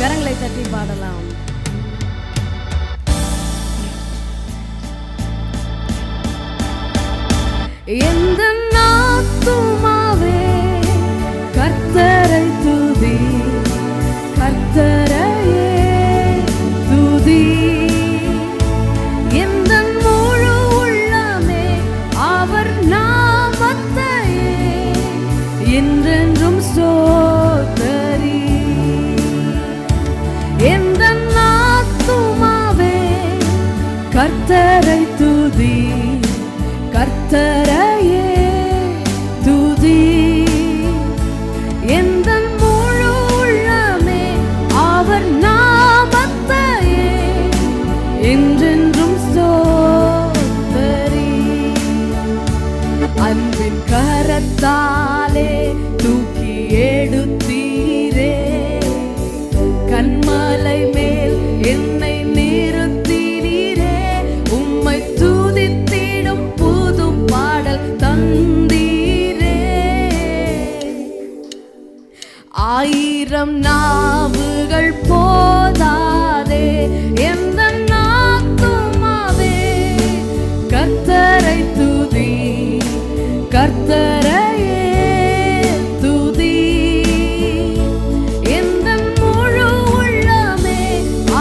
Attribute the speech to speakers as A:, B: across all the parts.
A: கரங்களை தட்டி பாடலாம். எந்த ஆத்துமாவே கர்த்தரை துதி, கர்த்தரையே துதி. எந்த முழு உள்ளமே அவர் நாமத்தையே என்றென்றும் ஸ்தோத்தரி. எந்த ஆத்துமாவே கர்த்தரை துதி, கர்த்தரையே துதி. எந்த முழு உள்ளமே அவர் நாமத்தையே என்றென்றும் ஸ்தோத்தரி. அன்பின் கரத்தாலே தூக்கி எடுத்தீரே, கன்மலை மேல் என்னை நிறுத்தினீரே. உம்மை துதித்திடும் புது பாடல் தந்தீரே. ஆயிரம் நாவுகள் போதாதே எந்த ஆத்துமாவே கர்த்தரை துதி, கர்த்தரையே துதி. எந்த முழு உள்ளமே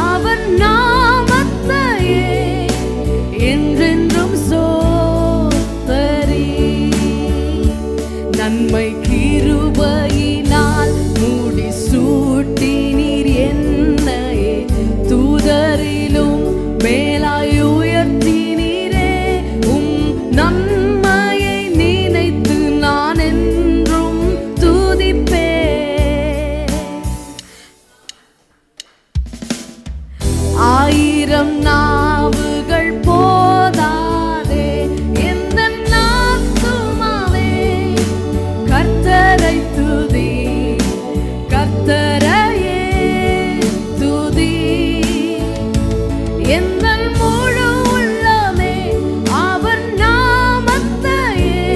A: அவர் நாமத்தையே என்றென்றும் ஸ்தோத்தரி. நன்மை கிருபையினால் மூடி சூட்டினீர் என்னையே, தூதரிலும் மேலாய் உயர்த்தினீரே. உம் நன்மையை நினைத்து நான் என்றும் துதிப்பேன். ஆயிரம் நாவுகள் போதாதே எந்த ஆத்துமாவே கர்த்தரை துதி, கர்த்தரையே துதி. எந்த முழு உள்ளமே அவர் நாமத்தையே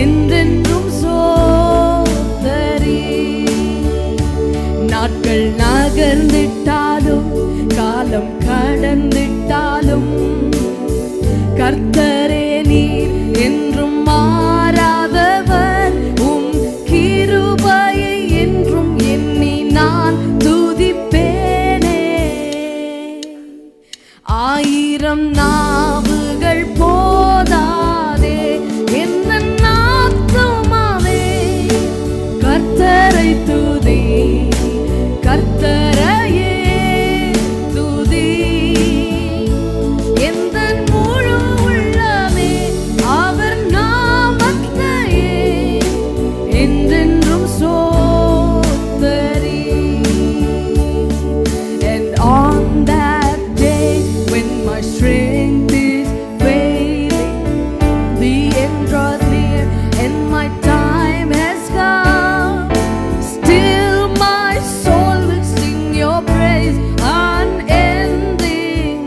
A: என்றென்றும் ஸ்தோத்தரி. நாட்கள் நகர்ந்திட்டாலும் காலம் கடந்திட்டாலும் கர்த்தரே நீர் என்றும் மாறாதவர். உம் கிருபையை என்றும் எண்ணி நான் துதிப்பேனே. ஆயிரம் நாவுகள் போதாதே எந்த ஆத்துமாவே கர்த்தரை துதி, கர்த்தரையே துதி. எந்த முழு உள்ளமே அவர் நாமத்தையே என்றென்றும் ஸ்தோத்தரி. And on that day when my strength is failing, the end draws near and my time has come, still my soul will sing your praise unending.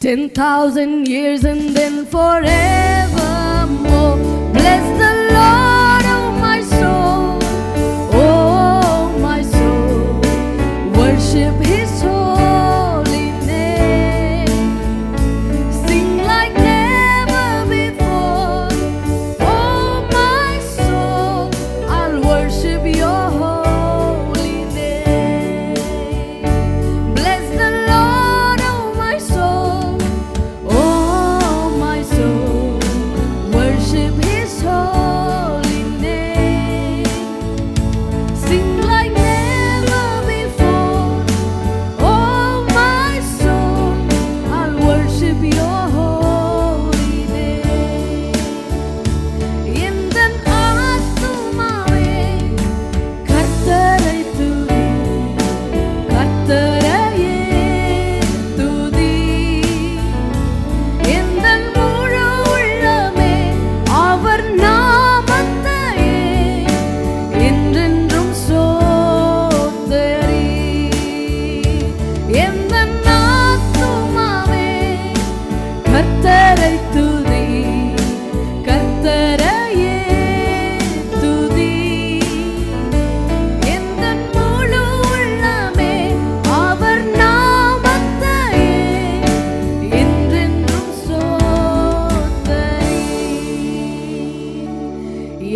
A: 10,000 years and then forevermore. Bless the Lord, oh my soul, oh my soul. Worship His holy name. Sing like never before, oh my soul. I'll worship your holy name. Bless the Lord, oh my soul, oh my soul. Worship His holy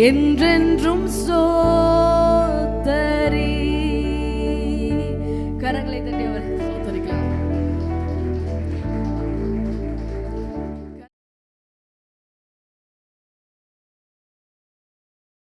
A: என்றென்றும் சோத்தரி.